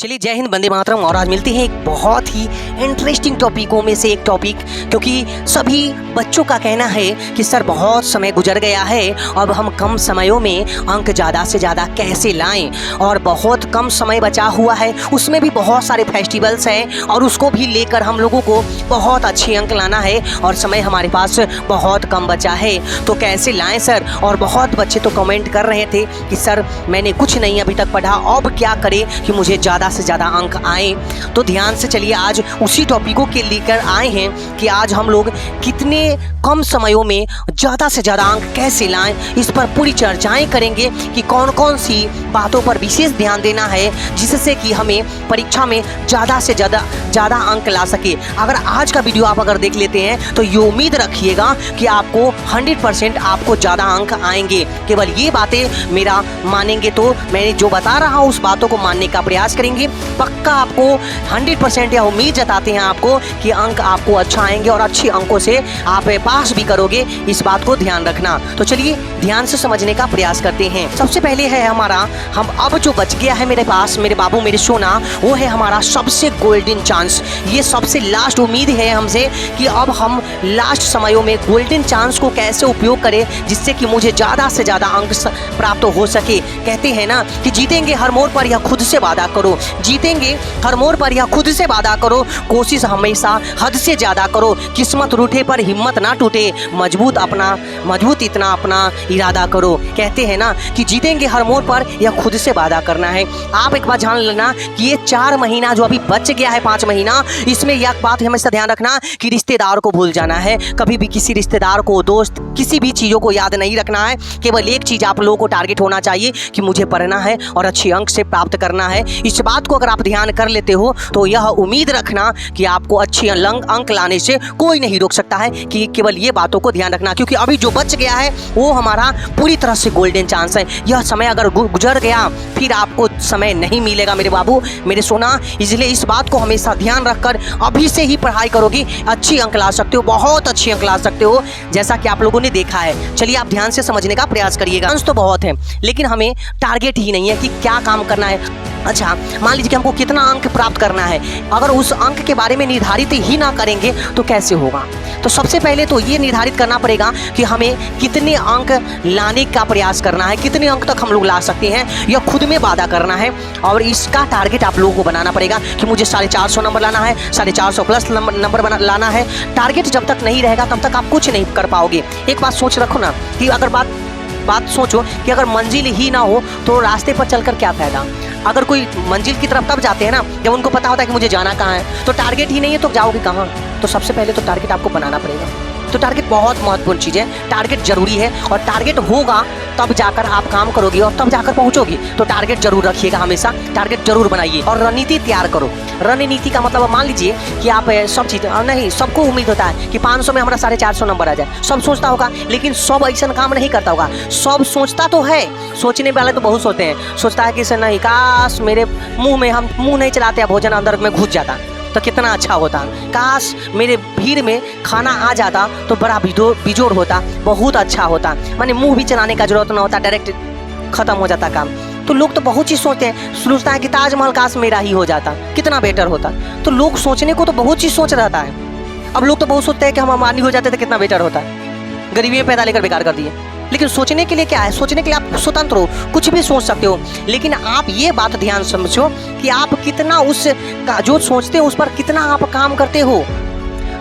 चलिए, जय हिंद, वंदे मातरम। और आज मिलते हैं एक बहुत ही इंटरेस्टिंग टॉपिकों में से एक टॉपिक, क्योंकि सभी बच्चों का कहना है कि सर बहुत समय गुजर गया है, अब हम कम समयों में अंक ज़्यादा से ज़्यादा कैसे लाएं, और बहुत कम समय बचा हुआ है, उसमें भी बहुत सारे फेस्टिवल्स हैं और उसको भी लेकर हम लोगों को बहुत अच्छे अंक लाना है और समय हमारे पास बहुत कम बचा है, तो कैसे लाएँ सर। और बहुत बच्चे तो कमेंट कर रहे थे कि सर मैंने कुछ नहीं अभी तक पढ़ा, अब क्या करें कि मुझे ज़्यादा से ज़्यादा अंक आए। तो ध्यान से चलिए, आज उसी टॉपिकों के लेकर आए हैं कि आज हम लोग कितने कम समयों में ज़्यादा से ज़्यादा अंक कैसे लाएं, इस पर पूरी चर्चाएं करेंगे कि कौन कौन सी बातों पर विशेष ध्यान देना है जिससे कि हमें परीक्षा में ज़्यादा से ज़्यादा अंक ला सके। अगर आज का वीडियो आप अगर देख लेते हैं तो ये उम्मीद रखिएगा कि आपको 100% आपको ज़्यादा अंक आएंगे। केवल ये बातें मेरा मानेंगे तो मैं जो बता रहा हूँ उस बातों को मानने का प्रयास करेंगे, पक्का आपको 100% या उम्मीद जताते हैं आपको कि अंक आपको अच्छा आएंगे और अच्छे अंकों से आप पास भी करोगे, इस बात को ध्यान रखना। तो चलिए ध्यान से समझने का प्रयास करते हैं। सबसे पहले है हमारा, हम अब जो बच गया है मेरे पास, मेरे बाबू मेरे सोना, वो है हमारा सबसे गोल्डन चांस। ये सबसे लास्ट उम्मीद है हमसे कि अब हम लास्ट समयों में गोल्डन चांस को कैसे उपयोग करें जिससे कि मुझे ज़्यादा से ज़्यादा अंक प्राप्त हो सके। कहते हैं ना कि जीतेंगे हर मोड़ पर या खुद से वादा करो, जीतेंगे हर मोड़ पर या खुद से वादा करो, कोशिश हमेशा हद से ज़्यादा करो, किस्मत रूठे पर हिम्मत ना टूटे, मजबूत इतना अपना इरादा करो। कहते हैं ना कि जीतेंगे हर मोड़ पर या खुद से वादा करना है। आप एक बार जान लेना कि ये 4 महीना जो अभी बच गया है, 5 महीना, इसमें यह बात हमेशा ध्यान रखना कि रिश्तेदार को भूल जाना है। कभी भी किसी रिश्तेदार को, दोस्त, किसी भी चीज़ों को याद नहीं रखना है। केवल एक चीज़ आप लोगों को टारगेट होना चाहिए कि मुझे पढ़ना है और अच्छे अंक से प्राप्त करना है। इस बात को अगर आप ध्यान कर लेते हो तो यह उम्मीद रखना कि आपको अच्छे अंक लाने से कोई नहीं रोक सकता है। कि केवल ये बातों को ध्यान रखना, क्योंकि अभी जो बच गया है वो हमारा पूरी तरह से गोल्डन चांस है। यह समय अगर गुजर गया फिर आपको समय नहीं मिलेगा मेरे बाबू मेरे सोना। इसलिए इस बात को हमेशा ध्यान रखकर अभी से ही पढ़ाई करोगे, अच्छी अंक ला सकते हो, बहुत अच्छे अंक ला सकते हो, जैसा कि आप लोगों ने देखा है। चलिए आप ध्यान से समझने का प्रयास करिएगा। चांस तो बहुत है लेकिन हमें टारगेट ही नहीं है कि क्या काम करना है। अच्छा, मान लीजिए कि हमको कितना अंक प्राप्त करना है, अगर उस अंक के बारे में निर्धारित ही ना करेंगे तो कैसे होगा। तो सबसे पहले तो ये निर्धारित करना पड़ेगा कि हमें कितने अंक लाने का प्रयास करना है, कितने अंक तक हम लोग ला सकते हैं, यह खुद में वादा करना है। और इसका टारगेट आप लोगों को बनाना पड़ेगा कि मुझे 450 नंबर लाना है, 450 प्लस नंबर लाना है। टारगेट जब तक नहीं रहेगा तब तक आप कुछ नहीं कर पाओगे। एक बात सोच रखो ना कि अगर बात सोचो कि अगर मंजिल ही ना हो तो रास्ते पर चलकर क्या फ़ायदा। अगर कोई मंजिल की तरफ तब जाते हैं ना जब उनको पता होता है कि मुझे जाना कहाँ है, तो टारगेट ही नहीं है तो जाओगे कहाँ। तो सबसे पहले तो टारगेट आपको बनाना पड़ेगा। तो टारगेट बहुत महत्वपूर्ण चीज़ है, टारगेट जरूरी है, और टारगेट होगा तब जाकर आप काम करोगे और तब जाकर पहुंचोगे। तो टारगेट जरूर रखिएगा, हमेशा टारगेट जरूर बनाइए और रणनीति तैयार करो। रणनीति का मतलब मान लीजिए कि आप सब चीज़ नहीं, सबको उम्मीद होता है कि 500 में हमारा 450 नंबर आ जाए, सब सोचता होगा, लेकिन सब ऐसा काम नहीं करता होगा। सब सोचता तो है, सोचने वाले तो बहुत सोचते हैं, सोचता है कि सर नहीं, काश मेरे हम मुँह नहीं चलाते, भोजन अंदर में घुस जाता तो कितना अच्छा होता, काश मेरे भीड़ में खाना आ जाता तो बड़ा बिजोड़ होता, बहुत अच्छा होता, माने मुंह भी चलाने का जरूरत ना होता, डायरेक्ट खत्म हो जाता काम। तो लोग तो बहुत चीज़ सोचते हैं, सोचता है कि ताजमहल काश मेरा ही हो जाता, कितना बेटर होता। तो लोग सोचने को तो बहुत चीज़ सोच रहता है। अब लोग तो बहुत सोचते हैं कि हम अमानी हो जाते तो कितना बेटर होता। गरीबी में पैदा लेकर बेकार कर दिए। लेकिन सोचने के लिए क्या है, सोचने के लिए आप स्वतंत्र हो, कुछ भी सोच सकते हो, लेकिन आप ये बात ध्यान समझो कि आप कितना उस जो सोचते हो उस पर कितना आप काम करते हो।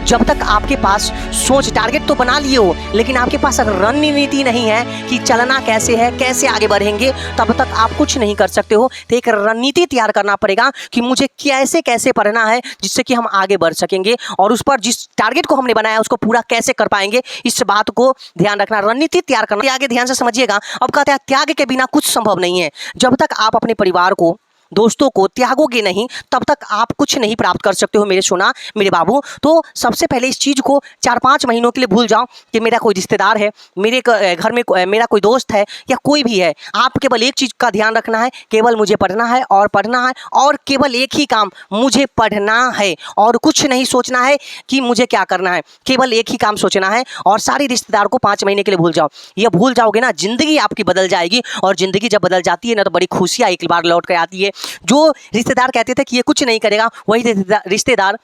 जब तक आपके पास सोच, टारगेट तो बना लिए हो, लेकिन आपके पास अगर रणनीति नहीं है कि चलना कैसे है, कैसे आगे बढ़ेंगे, तब तक आप कुछ नहीं कर सकते हो। तो एक रणनीति तैयार करना पड़ेगा कि मुझे कैसे पढ़ना है जिससे कि हम आगे बढ़ सकेंगे, और उस पर जिस टारगेट को हमने बनाया उसको पूरा कैसे कर पाएंगे, इस बात को ध्यान रखना, रणनीति तैयार करना। आगे ध्यान से समझिएगा। अब कहते हैं त्याग के बिना कुछ संभव नहीं है। जब तक आप अपने परिवार को, दोस्तों को त्यागोगे नहीं तब तक आप कुछ नहीं प्राप्त कर सकते हो मेरे सोना मेरे बाबू। तो सबसे पहले इस चीज़ को 4-5 महीनों के लिए भूल जाओ कि मेरा कोई रिश्तेदार है, मेरे घर में मेरा कोई दोस्त है या कोई भी है। आप केवल एक चीज़ का ध्यान रखना है, केवल मुझे पढ़ना है और पढ़ना है, और केवल एक ही काम, मुझे पढ़ना है और कुछ नहीं सोचना है कि मुझे क्या करना है, केवल एक ही काम सोचना है। और सारे रिश्तेदार को 5 महीने के लिए भूल जाओ। ये भूल जाओगे ना, ज़िंदगी आपकी बदल जाएगी, और ज़िंदगी जब बदल जाती है ना तो बड़ी खुशियाँ एक बार लौट कर आती है। जो रिश्तेदार कहते थे कि ये कुछ नहीं करेगा, वही रिश्तेदार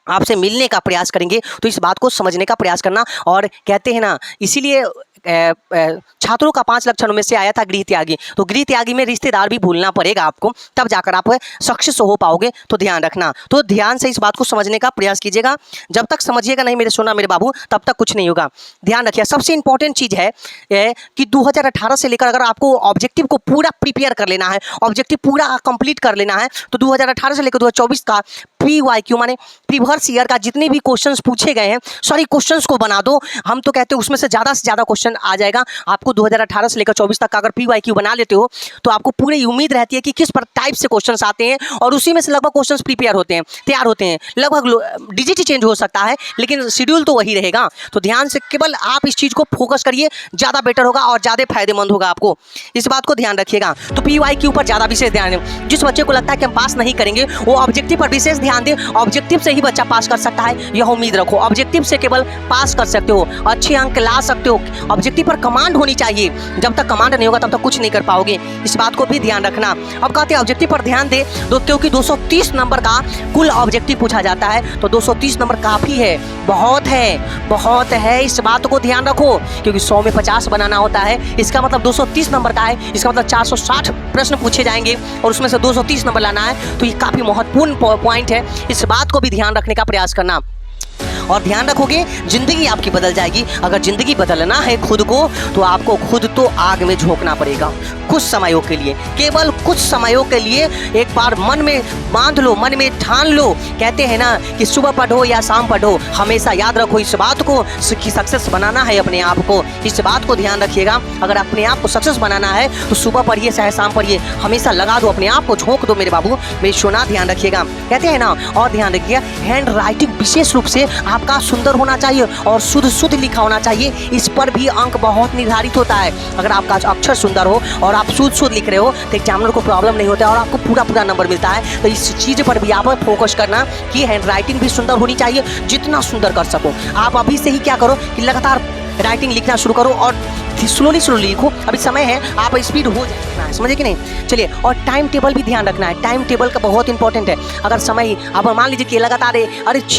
आपसे मिलने का प्रयास करेंगे। तो इस बात को समझने का प्रयास करना। और कहते हैं ना, इसीलिए छात्रों का 5 लक्षणों में से आया था गृह त्यागी। तो गृह त्यागी में रिश्तेदार भी भूलना पड़ेगा आपको, तब जाकर आप सक्सेस हो पाओगे। तो ध्यान रखना, तो ध्यान से इस बात को समझने का प्रयास कीजिएगा। जब तक समझिएगा नहीं मेरे सोना मेरे बाबू, तब तक कुछ नहीं होगा। ध्यान रखिए, सबसे इंपॉर्टेंट चीज़ है कि 2018 से लेकर अगर आपको ऑब्जेक्टिव को पूरा प्रिपेयर कर लेना है, ऑब्जेक्टिव पूरा कंप्लीट कर लेना है, तो 2018 से लेकर 2024 का PYQ माने प्रीवियस ईयर का जितने भी क्वेश्चंस पूछे गए हैं, सारी क्वेश्चंस को बना दो। हम तो कहते हैं उसमें से ज़्यादा क्वेश्चन आ जाएगा आपको। 2018 से लेकर 24 तक का अगर PYQ बना लेते हो तो आपको पूरी उम्मीद रहती है कि किस पर टाइप से क्वेश्चंस आते हैं, और उसी में से लगभग क्वेश्चंस प्रिपेयर होते हैं, तैयार होते हैं। लगभग डिजिट चेंज हो सकता है लेकिन शेड्यूल तो वही रहेगा। तो ध्यान से केवल आप इस चीज़ को फोकस करिए, ज़्यादा बेटर होगा और ज़्यादा फायदेमंद होगा आपको। इस बात को ध्यान रखिएगा। तो PYQ पर ज़्यादा विशेष ध्यान दें। जिस बच्चे को लगता है कि हम पास नहीं करेंगे, वो ऑब्जेक्टिव पर विशेष ध्यान दें। ऑब्जेक्टिव से ही बच्चा पास कर सकता है, यह उम्मीद रखो। ऑब्जेक्टिव से केवल पास कर सकते हो, अच्छे अंक ला सकते हो। ऑब्जेक्टिव पर कमांड होनी चाहिए, जब तक कमांड नहीं होगा तब तक कुछ नहीं कर पाओगे। इस बात को भी ध्यान रखना। अब कहते हैं ऑब्जेक्टिव पर ध्यान दे दो, क्योंकि 230 नंबर का कुल ऑब्जेक्टिव पूछा जाता है। तो 230 नंबर काफ़ी है, बहुत है। इस बात को ध्यान रखो, क्योंकि 100 में 50 बनाना होता है। इसका मतलब 230 नंबर का है, इसका मतलब 460 प्रश्न पूछे जाएंगे और उसमें से 230 नंबर लाना है। तो ये काफ़ी महत्वपूर्ण पॉइंट है, इस बात को भी ध्यान रखने का प्रयास करना। और ध्यान रखोगे जिंदगी आपकी बदल जाएगी। अगर जिंदगी बदलना है खुद को, तो आपको खुद तो आग में झोंकना पड़ेगा कुछ समयों के लिए, केवल कुछ समयों के लिए। एक बार मन में बांध लो, मन में ठान लो। कहते हैं ना कि सुबह पढ़ो या शाम पढ़ो, हमेशा याद रखो इस बात को कि सक्सेस बनाना है अपने आप को। इस बात को ध्यान रखिएगा। अगर अपने आप को सक्सेस बनाना है तो सुबह पढ़िए चाहे शाम पढ़िए, हमेशा लगा दो, अपने आप को झोंक दो मेरे बाबू, मेरी सोना। ध्यान रखिएगा। कहते हैं ना, और ध्यान रखिएगा, हैंड राइटिंग विशेष रूप से आपका सुंदर होना चाहिए और शुद्ध लिखा होना चाहिए। इस पर भी अंक बहुत निर्धारित होता है। अगर आपका अक्षर सुंदर हो और आप शुद्ध लिख रहे हो तो एग्जामिनर को प्रॉब्लम नहीं होता है और आपको पूरा नंबर मिलता है। तो इस चीज़ पर भी आप फोकस करना कि हैंड राइटिंग भी सुंदर होनी चाहिए, जितना सुंदर कर सको। आप अभी से ही क्या करो कि लगातार राइटिंग लिखना शुरू करो और स्लोली लिखो। अभी समय है, आप स्पीड हो जाए, समझे कि नहीं। चलिए, और टाइम टेबल भी ध्यान रखना है। टाइम टेबल का बहुत इंपॉर्टेंट है। अगर समय आप मान लीजिए कि लगातार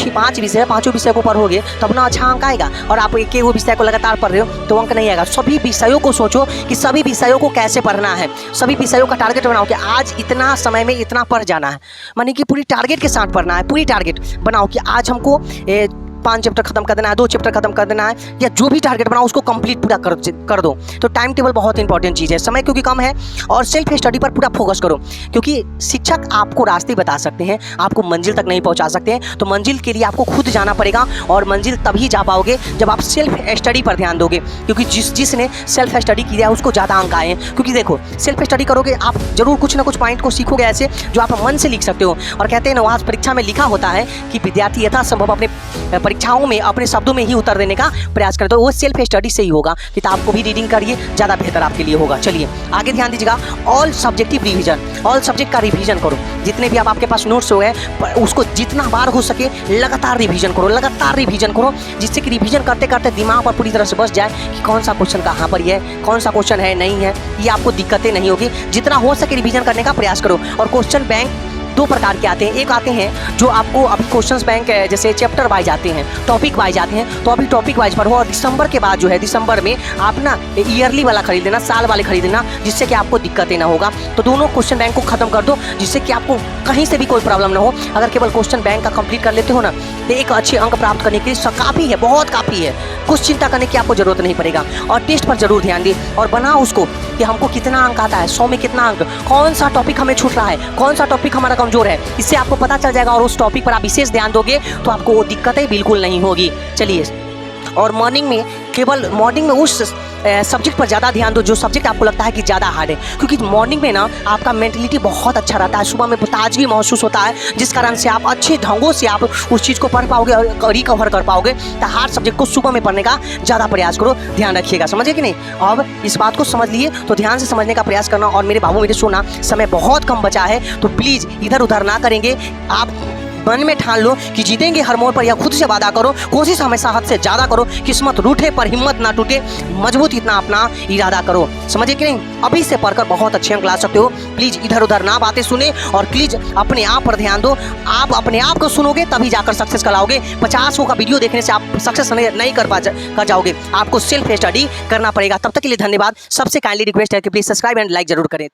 5 विषय, पाँचों विषय को पढ़ोगे तब ना अच्छा अंक आएगा, और आप एक वो विषय को लगातार पढ़ रहे हो तो अंक नहीं आएगा। सभी विषयों को सोचो कि सभी विषयों को कैसे पढ़ना है, सभी विषयों का टारगेट बनाओ कि आज इतना समय में इतना पढ़ जाना है, माने कि पूरी टारगेट के साथ पढ़ना है। पूरी टारगेट बनाओ कि आज हमको 5 चैप्टर खत्म कर देना है, 2 चैप्टर खत्म कर देना है, या जो भी टारगेट बनाओ उसको कंप्लीट पूरा कर दो। तो टाइम टेबल बहुत इंपॉर्टेंट चीज़ है। समय क्योंकि कम है, और सेल्फ स्टडी पर पूरा फोकस करो, क्योंकि शिक्षक आपको रास्ते बता सकते हैं, आपको मंजिल तक नहीं पहुंचा सकते हैं। तो मंजिल के लिए आपको खुद जाना पड़ेगा, और मंजिल तभी जा पाओगे जब आप सेल्फ स्टडी पर ध्यान दोगे। क्योंकि जिसने सेल्फ स्टडी किया है उसको ज़्यादा अंक आए हैं। क्योंकि देखो, सेल्फ स्टडी करोगे आप जरूर कुछ ना कुछ पॉइंट को सीखोगे ऐसे जो आप मन से लिख सकते हो। और कहते हैं ना, वहाँ परीक्षा में लिखा होता है कि विद्यार्थी यथासंभव अपने परीक्षाओं में अपने शब्दों में ही उत्तर देने का प्रयास करें। तो वो सेल्फ स्टडी से ही होगा। किताब को भी रीडिंग करिए, ज़्यादा बेहतर आपके लिए होगा। चलिए आगे ध्यान दीजिएगा। All subjective revision, all subject का रिवीजन करो। जितने भी आपके पास नोट्स हो गए उसको जितना बार हो सके लगातार रिवीजन करो, जिससे कि रिवीजन करते करते दिमाग पर पूरी तरह से बस जाए कि कौन सा क्वेश्चन कहाँ पर है, कौन सा क्वेश्चन है नहीं है। ये आपको दिक्कतें नहीं होगी। जितना हो सके रिवीजन करने का प्रयास करो। और क्वेश्चन बैंक 2 प्रकार के आते हैं। एक आते हैं जो आपको अभी क्वेश्चंस बैंक जैसे चैप्टर वाइज आते हैं, टॉपिक वाइज आते हैं, तो अभी टॉपिक वाइज पढ़ो। और दिसंबर के बाद जो है, दिसंबर में आप ना ईयरली वाला खरीद लेना, साल वाले खरीद लेना, जिससे कि आपको दिक्कतें ना होगा। तो दोनों क्वेश्चन बैंक को खत्म कर दो, जिससे कि आपको कहीं से भी कोई प्रॉब्लम ना हो। अगर केवल क्वेश्चन बैंक का कंप्लीट कर लेते हो ना, तो एक अच्छे अंक प्राप्त करने के लिए काफ़ी है, बहुत काफ़ी है। कुछ चिंता करने की आपको जरूरत नहीं पड़ेगा। और टेस्ट पर जरूर ध्यान दें और बनाओ उसको कि हमको कितना अंक आता है, 100 में कितना अंक, कौन सा टॉपिक हमें छूट रहा है, कौन सा टॉपिक हमारा कमजोर है। इससे आपको पता चल जाएगा और उस टॉपिक पर आप विशेष ध्यान दोगे तो आपको वो दिक्कतें बिल्कुल नहीं होगी। चलिए, और मॉर्निंग में केवल मॉर्निंग में उस सब्जेक्ट पर ज़्यादा ध्यान दो जो सब्जेक्ट आपको लगता है कि ज़्यादा हार्ड है। क्योंकि मॉर्निंग में ना आपका मेंटलिटी बहुत अच्छा रहता है, सुबह में ताजगी महसूस होता है, जिस कारण से आप अच्छे ढंगों से आप उस चीज़ को पढ़ पाओगे और रिकवर कर पाओगे। तो हार्ड सब्जेक्ट को सुबह में पढ़ने का ज़्यादा प्रयास करो। ध्यान रखिएगा, समझे कि नहीं। अब इस बात को समझ लिए तो ध्यान से समझने का प्रयास करना। और मेरे बाबू मेरे सोना, समय बहुत कम बचा है, तो प्लीज़ इधर उधर ना करेंगे। आप मन में ठान लो कि जीतेंगे हर मोड़ पर, या खुद से वादा करो, कोशिश हमेशा हद से ज़्यादा करो, किस्मत रूठे पर हिम्मत ना टूटे, मजबूत इतना अपना इरादा करो। समझे कि नहीं? अभी से पढ़कर बहुत अच्छे अंक ला सकते हो। प्लीज़ इधर उधर ना बातें सुने और प्लीज़ अपने आप पर ध्यान दो। आप अपने आप को सुनोगे तभी जाकर सक्सेस कर लाओगे। 50 का वीडियो देखने से आप सक्सेस नहीं कर जाओगे, आपको सेल्फ स्टडी करना पड़ेगा। तब तक के लिए धन्यवाद। सबसे काइंडली रिक्वेस्ट है कि प्लीज़ सब्सक्राइब एंड लाइक जरूर करें।